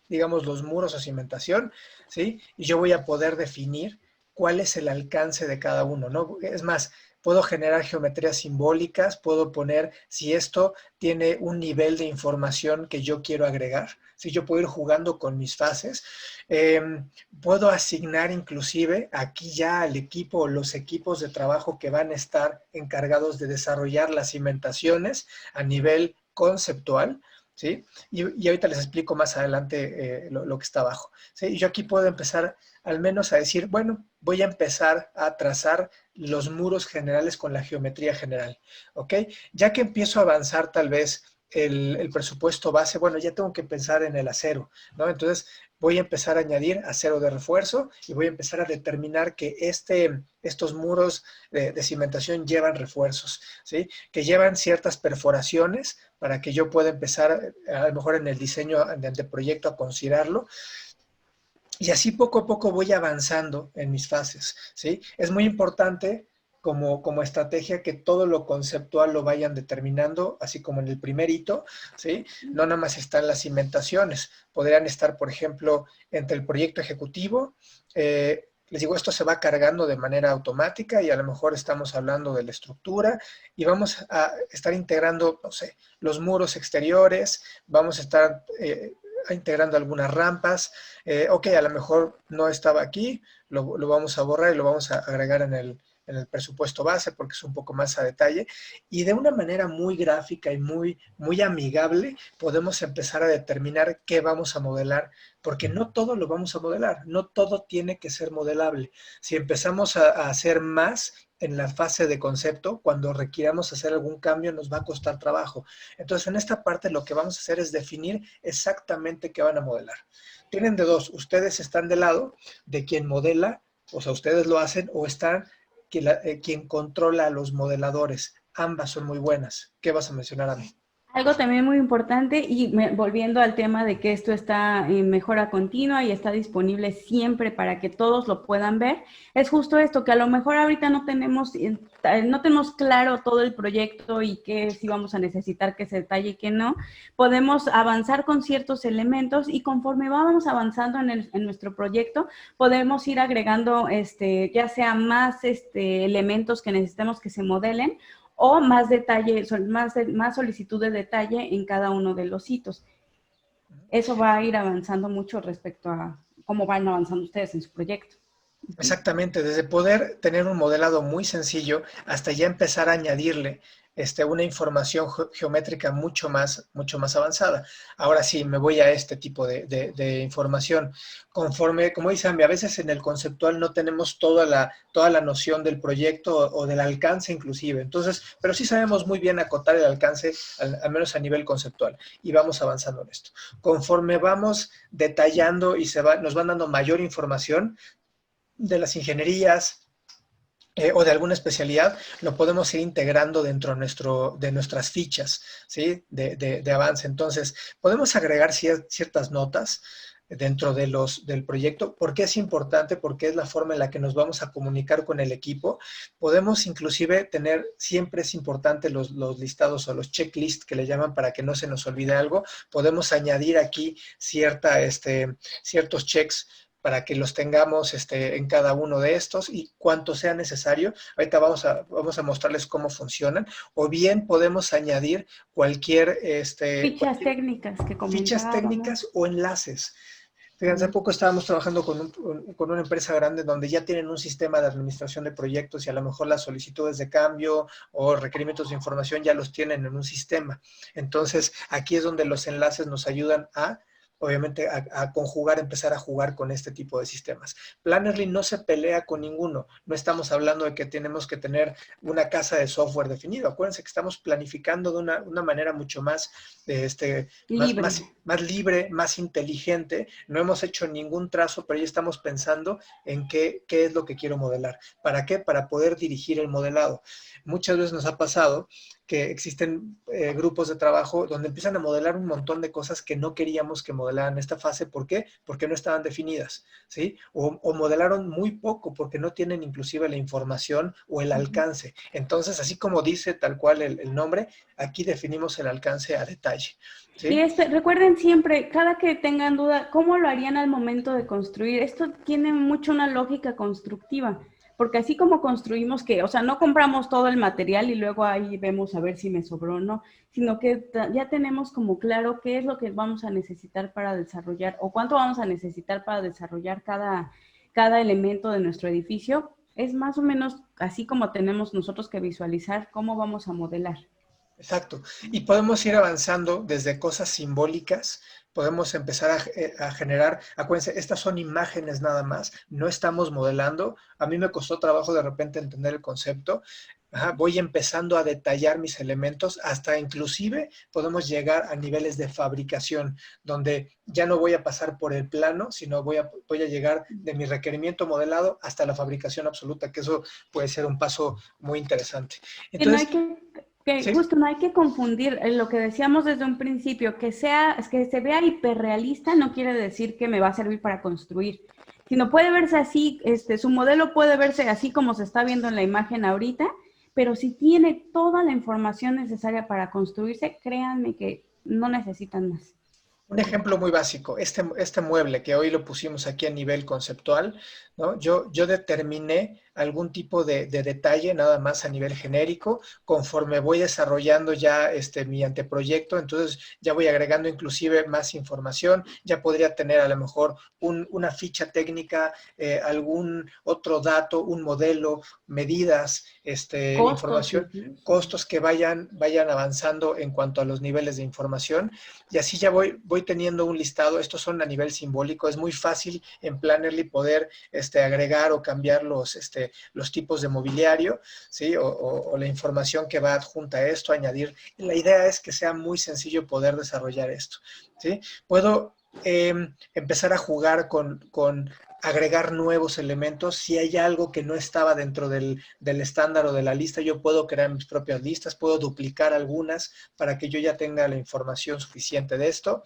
digamos, los muros o cimentación, ¿sí? Y yo voy a poder definir cuál es el alcance de cada uno, ¿no? Es más, puedo generar geometrías simbólicas, puedo poner si esto tiene un nivel de información que yo quiero agregar, si yo puedo ir jugando con mis fases, puedo asignar inclusive aquí ya al equipo o los equipos de trabajo que van a estar encargados de desarrollar las cimentaciones a nivel conceptual, ¿sí? Y ahorita les explico más adelante lo que está abajo, ¿sí? Y yo aquí puedo empezar al menos a decir, bueno, voy a empezar a trazar los muros generales con la geometría general, ¿ok? Ya que empiezo a avanzar tal vez el presupuesto base, bueno, ya tengo que pensar en el acero, ¿no? Entonces voy a empezar a añadir acero de refuerzo y voy a empezar a determinar que estos muros de cimentación llevan refuerzos, ¿sí? Que llevan ciertas perforaciones para que yo pueda empezar a lo mejor en el diseño de anteproyecto a considerarlo. Y así poco a poco voy avanzando en mis fases, ¿sí? Es muy importante como estrategia que todo lo conceptual lo vayan determinando, así como en el primer hito, ¿sí? No nada más están las cimentaciones, podrían estar, por ejemplo, entre el proyecto ejecutivo, les digo, esto se va cargando de manera automática y a lo mejor estamos hablando de la estructura y vamos a estar integrando, no sé, los muros exteriores, vamos a estar integrando algunas rampas. Ok, a lo mejor no estaba aquí, lo vamos a borrar y lo vamos a agregar en en el presupuesto base porque es un poco más a detalle y de una manera muy gráfica y muy amigable podemos empezar a determinar qué vamos a modelar, porque no todo lo vamos a modelar, no todo tiene que ser modelable. Si empezamos a hacer más en la fase de concepto, cuando requiramos hacer algún cambio nos va a costar trabajo. Entonces, en esta parte lo que vamos a hacer es definir exactamente qué van a modelar. Tienen de dos, ustedes están del lado de quien modela, o sea, ustedes lo hacen, o están quien controla a los modeladores. Ambas son muy buenas. ¿Qué vas a mencionar a mí? Algo también muy importante y volviendo al tema de que esto está en mejora continua y está disponible siempre para que todos lo puedan ver, es justo esto, que a lo mejor ahorita no tenemos claro todo el proyecto y qué sí vamos a necesitar que se detalle y qué no. Podemos avanzar con ciertos elementos y conforme vamos avanzando en nuestro proyecto, podemos ir agregando ya sea más elementos que necesitemos que se modelen o más detalle, más solicitud de detalle en cada uno de los hitos. Eso va a ir avanzando mucho respecto a cómo van avanzando ustedes en su proyecto. Exactamente, desde poder tener un modelado muy sencillo hasta ya empezar a añadirle una información geométrica mucho más avanzada. Ahora sí, me voy a este tipo de información. Conforme, como dice Ambi, a veces en el conceptual no tenemos toda la noción del proyecto o del alcance inclusive. Entonces, pero sí sabemos muy bien acotar el alcance, al menos a nivel conceptual, y vamos avanzando en esto. Conforme vamos detallando y nos van dando mayor información, de las ingenierías o de alguna especialidad, lo podemos ir integrando dentro de nuestras fichas, ¿sí? de avance. Entonces, podemos agregar ciertas notas dentro del proyecto. ¿Por qué es importante? Porque es la forma en la que nos vamos a comunicar con el equipo. Podemos inclusive siempre es importante los listados o los checklists que le llaman para que no se nos olvide algo. Podemos añadir aquí ciertos checks para que los tengamos en cada uno de estos y cuanto sea necesario. Ahorita vamos a mostrarles cómo funcionan, o bien podemos añadir Fichas técnicas que fichas comentábamos. técnicas o enlaces. Fíjense, hace poco estábamos trabajando con una empresa grande donde ya tienen un sistema de administración de proyectos y a lo mejor las solicitudes de cambio o requerimientos de información ya los tienen en un sistema. Entonces, aquí es donde los enlaces nos ayudan obviamente, a conjugar, empezar a jugar con este tipo de sistemas. Plannerly no se pelea con ninguno. No estamos hablando de que tenemos que tener una casa de software definido. Acuérdense que estamos planificando de una manera mucho más, Libre. más libre, más inteligente. No hemos hecho ningún trazo, pero ya estamos pensando en qué es lo que quiero modelar. ¿Para qué? Para poder dirigir el modelado. Muchas veces nos ha pasado que existen grupos de trabajo donde empiezan a modelar un montón de cosas que no queríamos que modelaran en esta fase. ¿Por qué? Porque no estaban definidas, ¿sí? O modelaron muy poco porque no tienen inclusive la información o el alcance. Entonces, así como dice tal cual el nombre, aquí definimos el alcance a detalle, ¿sí? Y recuerden siempre, cada que tengan duda, ¿cómo lo harían al momento de construir? Esto tiene mucho una lógica constructiva, porque así como construimos o sea, no compramos todo el material y luego ahí vemos a ver si me sobró o no, sino que ya tenemos como claro qué es lo que vamos a necesitar para desarrollar o cuánto vamos a necesitar para desarrollar cada elemento de nuestro edificio. Es más o menos así como tenemos nosotros que visualizar cómo vamos a modelar. Exacto. Y podemos ir avanzando desde cosas simbólicas, podemos empezar a generar, acuérdense, estas son imágenes nada más, no estamos modelando. A mí me costó trabajo de repente entender el concepto. Voy empezando a detallar mis elementos, hasta inclusive podemos llegar a niveles de fabricación, donde ya no voy a pasar por el plano, sino voy a llegar de mi requerimiento modelado hasta la fabricación absoluta, que eso puede ser un paso muy interesante. Que no hay Entonces, que ¿sí? justo no hay que confundir lo que decíamos desde un principio, que se vea hiperrealista no quiere decir que me va a servir para construir, sino puede verse así, su modelo puede verse así como se está viendo en la imagen ahorita, pero si tiene toda la información necesaria para construirse, créanme que no necesitan más. Un ejemplo muy básico, este mueble que hoy lo pusimos aquí a nivel conceptual, ¿no? Yo determiné algún tipo de detalle, nada más a nivel genérico. Conforme voy desarrollando ya mi anteproyecto, entonces ya voy agregando inclusive más información, ya podría tener a lo mejor una ficha técnica, algún otro dato, un modelo, medidas, Costos información, incluso. costos que vayan avanzando en cuanto a los niveles de información, y así ya voy teniendo un listado. Estos son a nivel simbólico. Es muy fácil en Plannerly poder agregar o cambiar los tipos de mobiliario, ¿sí? O la información que va adjunta a esto, añadir. La idea es que sea muy sencillo poder desarrollar esto, ¿sí? Puedo empezar a jugar con agregar nuevos elementos. Si hay algo que no estaba dentro del estándar o de la lista, yo puedo crear mis propias listas, puedo duplicar algunas para que yo ya tenga la información suficiente de esto.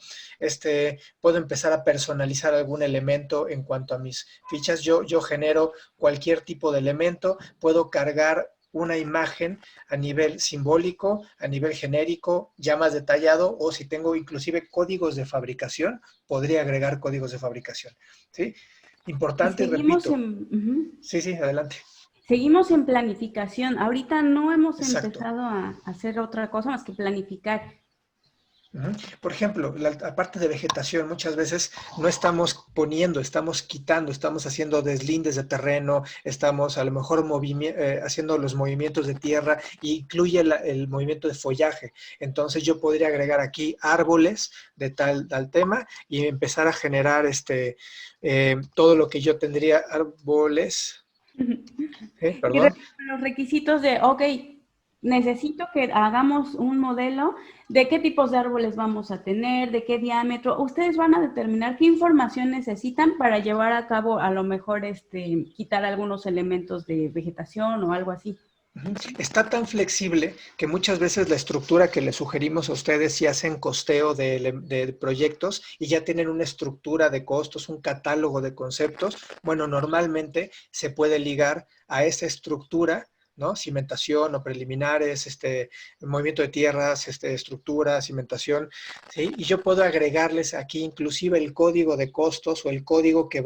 Puedo empezar a personalizar algún elemento en cuanto a mis fichas. Yo genero cualquier tipo de elemento, puedo cargar una imagen a nivel simbólico, a nivel genérico, ya más detallado, o si tengo inclusive códigos de fabricación, podría agregar códigos de fabricación, ¿sí? Y Importante, repito. ujú. Sí, sí, adelante. Seguimos en planificación. Ahorita no hemos Exacto. empezado a hacer otra cosa más que planificar. Ujú. Por ejemplo, la parte de vegetación, muchas veces no estamos poniendo, estamos quitando, estamos haciendo deslindes de terreno, estamos a lo mejor haciendo los movimientos de tierra, e incluye el movimiento de follaje. Entonces yo podría agregar aquí árboles de tal tema y empezar a generar todo lo que yo tendría, árboles, Y perdón. los requisitos de, ok, necesito que hagamos un modelo de qué tipos de árboles vamos a tener, de qué diámetro. Ustedes van a determinar qué información necesitan para llevar a cabo, a lo mejor, quitar algunos elementos de vegetación o algo así. Está tan flexible que muchas veces la estructura que les sugerimos a ustedes, si hacen costeo de proyectos y ya tienen una estructura de costos, un catálogo de conceptos, bueno, normalmente se puede ligar a esa estructura, ¿no? Cimentación o preliminares, movimiento de tierras, estructura, cimentación, ¿sí? Y yo puedo agregarles aquí inclusive el código de costos o el código que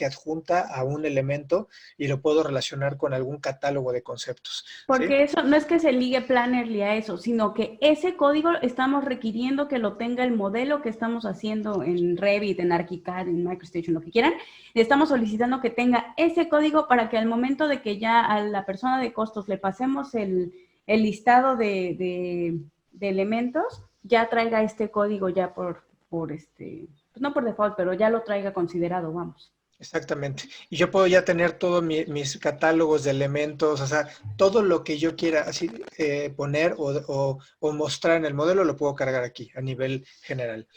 adjunta a un elemento, y lo puedo relacionar con algún catálogo de conceptos, ¿sí? Porque eso no es que se ligue Plannerly a eso, sino que ese código estamos requiriendo que lo tenga el modelo que estamos haciendo en Revit, en ArchiCAD, en MicroStation, lo que quieran. Estamos solicitando que tenga ese código para que al momento de que ya a la persona de costos le pasemos el listado de elementos, ya traiga este código ya pues no por default, pero ya lo traiga considerado, vamos. Exactamente. Y yo puedo ya tener todos mis catálogos de elementos, o sea, todo lo que yo quiera así poner o mostrar en el modelo lo puedo cargar aquí a nivel general.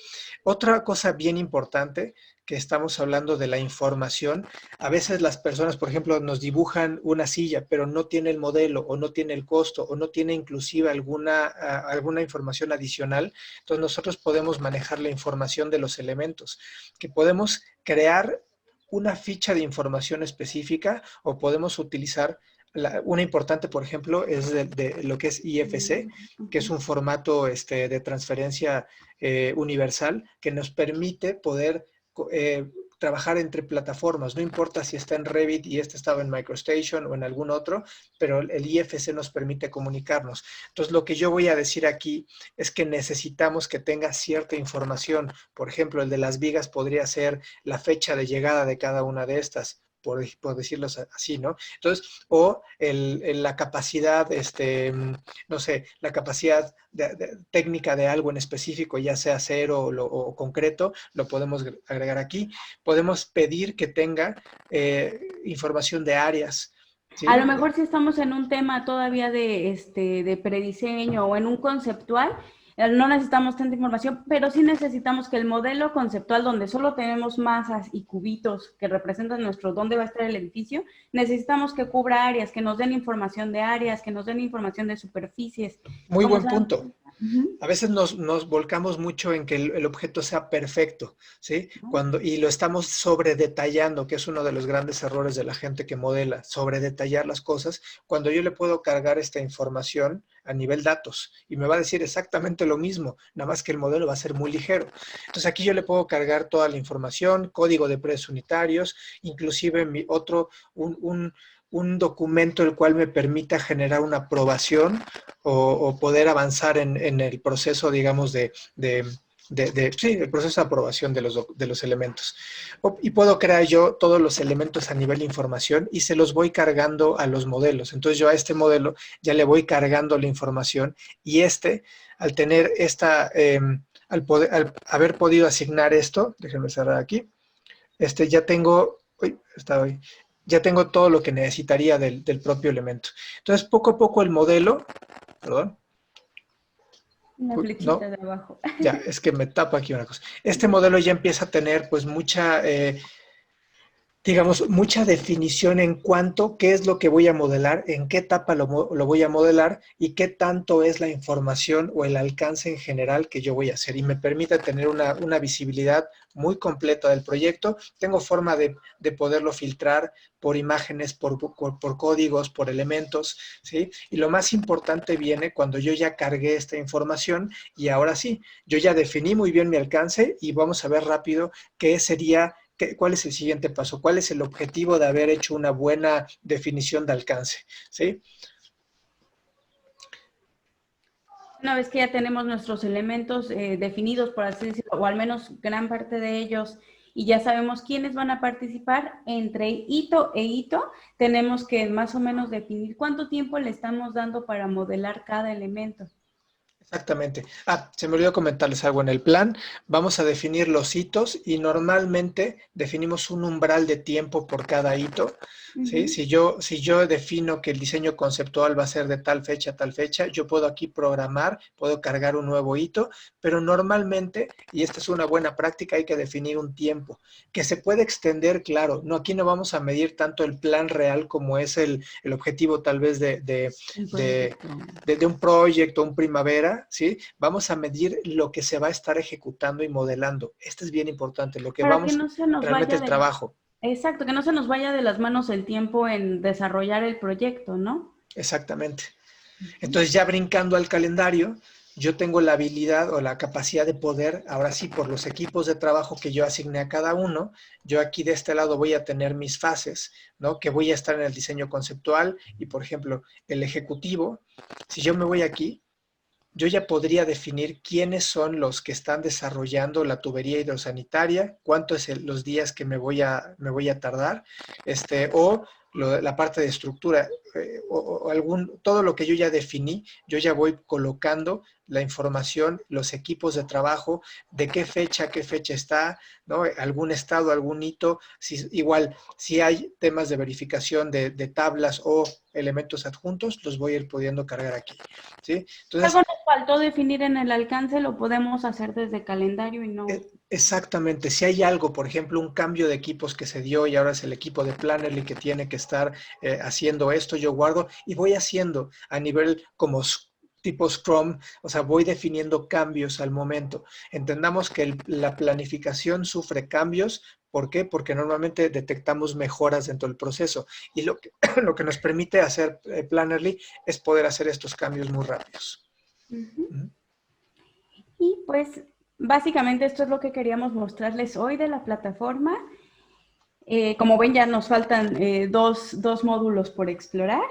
Otra cosa bien importante que estamos hablando de la información, a veces las personas, por ejemplo, nos dibujan una silla, pero no tiene el modelo o no tiene el costo o no tiene inclusive alguna información adicional. Entonces nosotros podemos manejar la información de los elementos, que podemos crear una ficha de información específica o podemos utilizar una importante, por ejemplo, es de lo que es IFC, que es un formato de transferencia universal que nos permite poder trabajar entre plataformas. No importa si está en Revit y estaba en MicroStation o en algún otro, pero el IFC nos permite comunicarnos. Entonces, lo que yo voy a decir aquí es que necesitamos que tenga cierta información. Por ejemplo, el de las vigas podría ser la fecha de llegada de cada una de estas, por decirlo así, ¿no? Entonces, o la capacidad, no sé, la capacidad técnica de algo en específico, ya sea cero o concreto, lo podemos agregar aquí. Podemos pedir que tenga información de áreas, A ¿sí? lo mejor si estamos en un tema todavía de prediseño o en un conceptual, no necesitamos tanta información, pero sí necesitamos que el modelo conceptual donde solo tenemos masas y cubitos que representan dónde va a estar el edificio, necesitamos que cubra áreas, que nos den información de áreas, que nos den información de superficies. Muy Como buen sean, punto. uh-huh. A veces nos volcamos mucho en que el objeto sea perfecto, ¿sí? Y lo estamos sobre detallando, que es uno de los grandes errores de la gente que modela, sobre detallar las cosas, cuando yo le puedo cargar esta información a nivel datos y me va a decir exactamente lo mismo, nada más que el modelo va a ser muy ligero. Entonces aquí yo le puedo cargar toda la información, código de precios unitarios, inclusive un documento el cual me permita generar una aprobación o poder avanzar en el proceso, digamos, sí, el proceso de aprobación de los elementos. Y puedo crear yo todos los elementos a nivel de información y se los voy cargando a los modelos. Entonces yo a este modelo ya le voy cargando la información y al tener al haber podido asignar esto, déjenme cerrar aquí, ya tengo, ya tengo todo lo que necesitaría del propio elemento. Entonces poco a poco el modelo, perdón, La flechita no, de abajo. ya, es que me tapa aquí una cosa. Este modelo ya empieza a tener pues digamos, mucha definición en cuanto qué es lo que voy a modelar, en qué etapa lo voy a modelar y qué tanto es la información o el alcance en general que yo voy a hacer. Y me permite tener una visibilidad muy completa del proyecto. Tengo forma de poderlo filtrar por imágenes, por códigos, por elementos, ¿sí? Y lo más importante viene cuando yo ya cargué esta información y ahora sí, yo ya definí muy bien mi alcance y vamos a ver rápido qué sería. ¿Cuál es el siguiente paso? ¿Cuál es el objetivo de haber hecho una buena definición de alcance? ¿Sí? Una vez que ya tenemos nuestros elementos definidos, por así decirlo, o al menos gran parte de ellos, y ya sabemos quiénes van a participar, entre hito e hito, tenemos que más o menos definir cuánto tiempo le estamos dando para modelar cada elemento. Exactamente. Se me olvidó comentarles algo. En el plan vamos a definir los hitos y normalmente definimos un umbral de tiempo por cada hito. ¿Sí? Si yo defino que el diseño conceptual va a ser de tal fecha a tal fecha, yo puedo aquí programar, puedo cargar un nuevo hito, pero normalmente, y esta es una buena práctica, hay que definir un tiempo que se puede extender, claro. No, aquí no vamos a medir tanto el plan real como es el objetivo tal vez de un proyecto, un primavera, ¿sí? Vamos a medir lo que se va a estar ejecutando y modelando. Esto es bien importante, lo que Para que vamos, no se nos realmente vaya el trabajo. exacto, que no se nos vaya de las manos el tiempo en desarrollar el proyecto, ¿no? Exactamente. Entonces ya brincando al calendario, yo tengo la habilidad o la capacidad de poder, ahora sí, por los equipos de trabajo que yo asigné a cada uno, yo aquí de este lado voy a tener mis fases, ¿no? Que voy a estar en el diseño conceptual y, por ejemplo, el ejecutivo. Si yo me voy aquí, yo ya podría definir quiénes son los que están desarrollando la tubería hidrosanitaria, cuántos es los días que me voy a tardar, o la parte de estructura, todo lo que yo ya definí, yo ya voy colocando la información, los equipos de trabajo, de qué fecha está, ¿no? Algún estado, algún hito, igual, si hay temas de verificación de tablas o elementos adjuntos, los voy a ir pudiendo cargar aquí, ¿sí? Entonces, Algo nos faltó definir en el alcance, lo podemos hacer desde calendario y no. exactamente, si hay algo, por ejemplo, un cambio de equipos que se dio y ahora es el equipo de Plannerly que tiene que estar haciendo esto, yo guardo y voy haciendo a nivel como tipo Scrum, o sea, voy definiendo cambios al momento. Entendamos que la planificación sufre cambios. ¿Por qué? Porque normalmente detectamos mejoras dentro del proceso y lo que nos permite hacer Plannerly es poder hacer estos cambios muy rápidos. Y pues básicamente esto es lo que queríamos mostrarles hoy de la plataforma. Como ven, ya nos faltan dos módulos por explorar.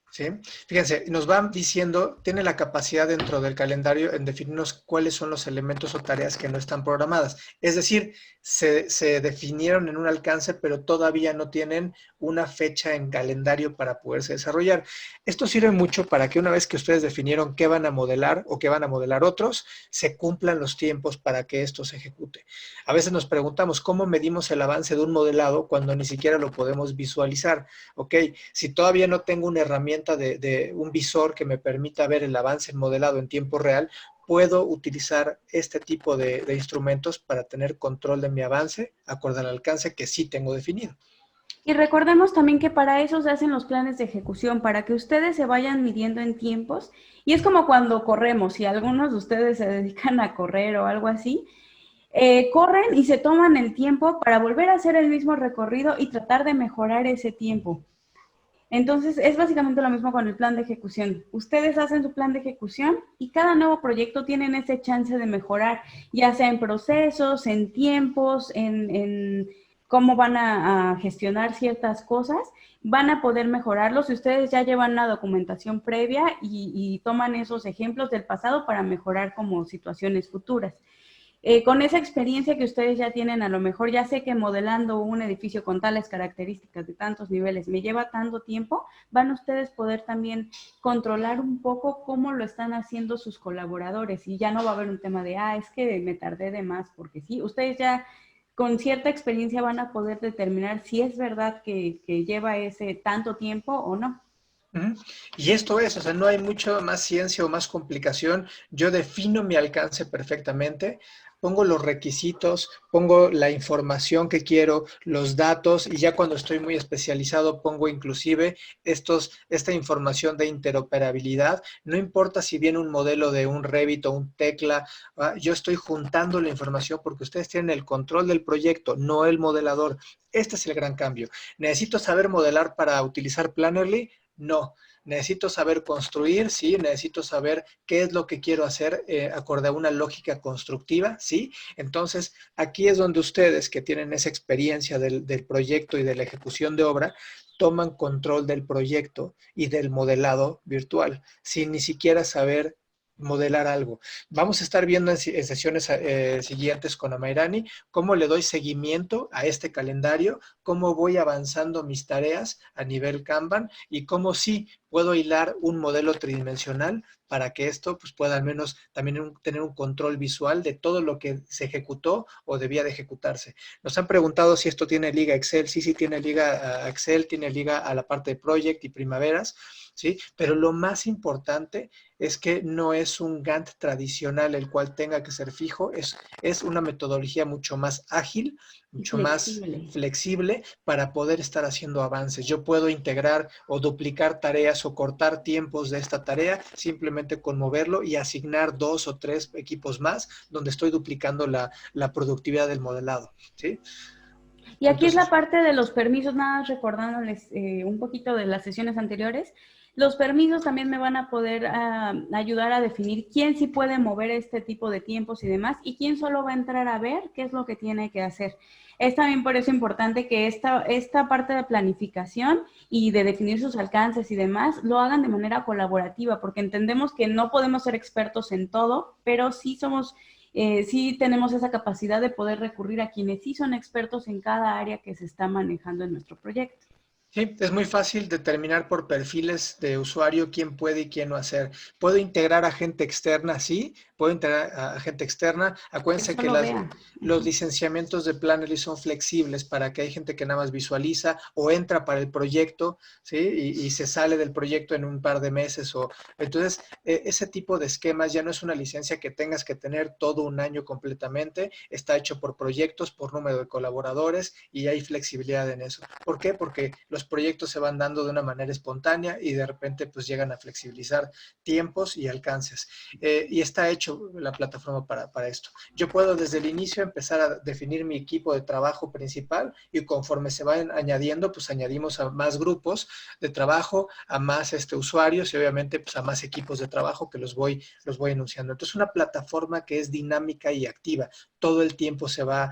¿Sí? Fíjense, nos van diciendo, tiene la capacidad dentro del calendario en definirnos cuáles son los elementos o tareas que no están programadas. Es decir, se definieron en un alcance, pero todavía no tienen una fecha en calendario para poderse desarrollar. Esto sirve mucho para que una vez que ustedes definieron qué van a modelar o qué van a modelar otros, se cumplan los tiempos para que esto se ejecute. A veces nos preguntamos cómo medimos el avance de un modelado cuando ni siquiera lo podemos visualizar. Ok, si todavía no tengo una herramienta de un visor que me permita ver el avance modelado en tiempo real, puedo utilizar este tipo de instrumentos para tener control de mi avance acorde al alcance que sí tengo definido. Y recordemos también que para eso se hacen los planes de ejecución, para que ustedes se vayan midiendo en tiempos. Y es como cuando corremos, si algunos de ustedes se dedican a correr o algo así, corren y se toman el tiempo para volver a hacer el mismo recorrido y tratar de mejorar ese tiempo. Entonces, es básicamente lo mismo con el plan de ejecución. Ustedes hacen su plan de ejecución y cada nuevo proyecto tienen ese chance de mejorar, ya sea en procesos, en tiempos, en cómo van a gestionar ciertas cosas, van a poder mejorarlo si ustedes ya llevan una documentación previa y toman esos ejemplos del pasado para mejorar como situaciones futuras. Con esa experiencia que ustedes ya tienen, a lo mejor ya sé que modelando un edificio con tales características de tantos niveles me lleva tanto tiempo, van ustedes poder también controlar un poco cómo lo están haciendo sus colaboradores y ya no va a haber un tema de, es que me tardé de más, porque sí, ustedes ya con cierta experiencia van a poder determinar si es verdad que lleva ese tanto tiempo o no. Ujú. Y esto es, o sea, no hay mucho más ciencia o más complicación. Yo defino mi alcance perfectamente, pongo los requisitos, pongo la información que quiero, los datos, y ya cuando estoy muy especializado pongo inclusive esta información de interoperabilidad. No importa si viene un modelo de un Revit o un Tecla, yo estoy juntando la información porque ustedes tienen el control del proyecto, no el modelador. Este es el gran cambio. ¿Necesito saber modelar para utilizar Plannerly? No. Necesito saber construir, sí, necesito saber qué es lo que quiero hacer acorde a una lógica constructiva, sí. Entonces, aquí es donde ustedes que tienen esa experiencia del proyecto y de la ejecución de obra, toman control del proyecto y del modelado virtual, sin ni siquiera saber modelar algo. Vamos a estar viendo en sesiones siguientes con Amairani cómo le doy seguimiento a este calendario, cómo voy avanzando mis tareas a nivel Kanban y cómo sí puedo hilar un modelo tridimensional para que esto pues, pueda al menos también tener un control visual de todo lo que se ejecutó o debía de ejecutarse. Nos han preguntado si esto tiene liga Excel. Sí, sí tiene liga a Excel, tiene liga a la parte de Project y Primaveras, ¿sí? Pero lo más importante es que no es un Gantt tradicional el cual tenga que ser fijo, es una metodología mucho más ágil, Y mucho más flexible. flexible para poder estar haciendo avances. Yo puedo integrar o duplicar tareas o cortar tiempos de esta tarea simplemente con moverlo y asignar 2 o 3 equipos más donde estoy duplicando la productividad del modelado, ¿sí? Y aquí es la Entonces, parte de los permisos, nada más recordándoles un poquito de las sesiones anteriores. Los permisos también me van a poder ayudar a definir quién sí puede mover este tipo de tiempos y demás, y quién solo va a entrar a ver qué es lo que tiene que hacer. Es también por eso importante que esta parte de planificación y de definir sus alcances y demás lo hagan de manera colaborativa, porque entendemos que no podemos ser expertos en todo, pero sí tenemos esa capacidad de poder recurrir a quienes sí son expertos en cada área que se está manejando en nuestro proyecto. sí, es muy fácil determinar por perfiles de usuario quién puede y quién no hacer. Puedo integrar a gente externa, sí, puedo integrar a gente externa. Que Acuérdense que solo vea. los Ajá. licenciamientos de Planoly son flexibles para que hay gente que nada más visualiza o entra para el proyecto, ¿sí? Y se sale del proyecto en un par de meses. Entonces, ese tipo de esquemas ya no es una licencia que tengas que tener todo un año completamente. Está hecho por proyectos, por número de colaboradores y hay flexibilidad en eso. ¿Por qué? Porque los proyectos se van dando de una manera espontánea y de repente pues llegan a flexibilizar tiempos y alcances. Y está hecho la plataforma para esto. Yo puedo desde el inicio empezar a definir mi equipo de trabajo principal y conforme se van añadiendo, pues añadimos a más grupos de trabajo, a más usuarios y obviamente pues a más equipos de trabajo que los voy enunciando. Entonces una plataforma que es dinámica y activa, todo el tiempo se va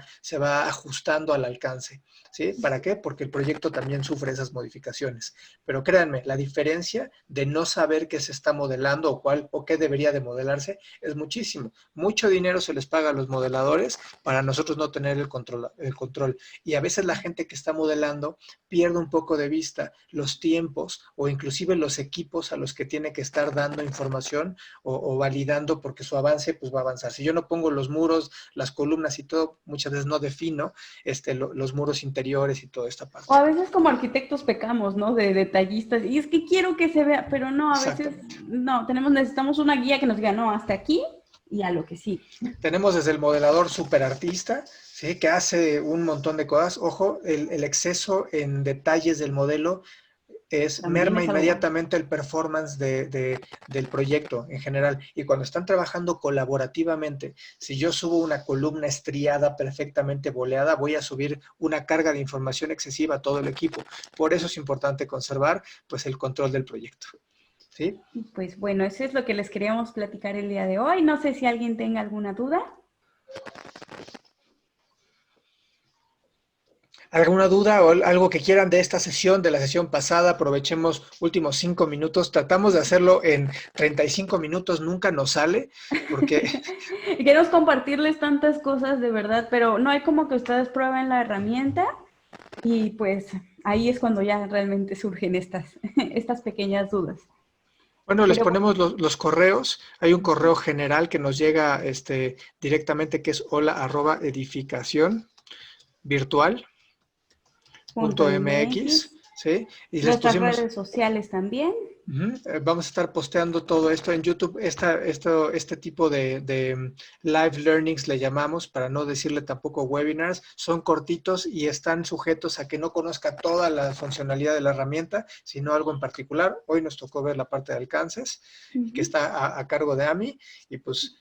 ajustando al alcance. ¿Sí? ¿Para qué? Porque el proyecto también sufre esas modificaciones. Pero créanme, la diferencia de no saber qué se está modelando o qué debería de modelarse es muchísimo. Mucho dinero se les paga a los modeladores para nosotros no tener el control. Y a veces la gente que está modelando pierde un poco de vista los tiempos o inclusive los equipos a los que tiene que estar dando información o validando porque su avance pues va a avanzar. Si yo no pongo los muros, las columnas y todo, muchas veces no defino los muros interiores y toda esta O a parte. veces como arquitectos pecamos, ¿no? De detallistas. Y es que quiero que se vea, pero no, a veces Exactamente. no. Necesitamos una guía que nos diga, no, hasta aquí y a lo que sí. Tenemos desde el modelador superartista, ¿sí? Que hace un montón de cosas. Ojo, el exceso en detalles del modelo También merma es algo bueno. inmediatamente el performance del proyecto en general. Y cuando están trabajando colaborativamente, si yo subo una columna estriada perfectamente boleada, voy a subir una carga de información excesiva a todo el equipo. Por eso es importante conservar pues, el control del proyecto. ¿Sí? Pues bueno, eso es lo que les queríamos platicar el día de hoy. No sé si alguien tenga alguna duda. ¿Alguna duda o algo que quieran de esta sesión, de la sesión pasada? Aprovechemos últimos 5 minutos. Tratamos de hacerlo en 35 minutos, nunca nos sale, porque Queremos compartirles tantas cosas de verdad, pero no hay como que ustedes prueben la herramienta y pues ahí es cuando ya realmente surgen estas pequeñas dudas. bueno, les Pero ponemos los correos. Hay un correo general que nos llega directamente que es punto hola@edificacionvirtual.mx, .mx, ¿sí? Y les nuestras pusimos. redes sociales también. Ujú. Vamos a estar posteando todo esto en YouTube, este tipo de live learnings le llamamos, para no decirle tampoco webinars, son cortitos y están sujetos a que no conozca toda la funcionalidad de la herramienta, sino algo en particular. Hoy nos tocó ver la parte de alcances, que está a cargo de AMI, y pues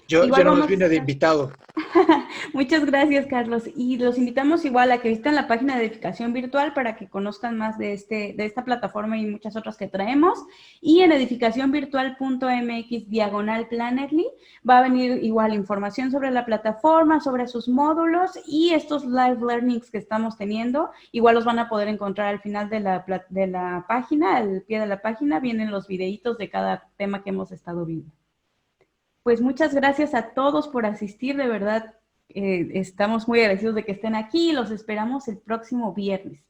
yo Igual nomás vamos a vine de estar. invitado. Muchas gracias, Carlos. Y los invitamos igual a que visiten la página de Edificación Virtual para que conozcan más de esta plataforma y muchas otras que traemos. Y en edificacionvirtual.mx/Planetly va a venir igual información sobre la plataforma, sobre sus módulos y estos live learnings que estamos teniendo. Igual los van a poder encontrar al final de la página, al pie de la página, vienen los videitos de cada tema que hemos estado viendo. Pues muchas gracias a todos por asistir, de verdad, estamos muy agradecidos de que estén aquí y los esperamos el próximo viernes.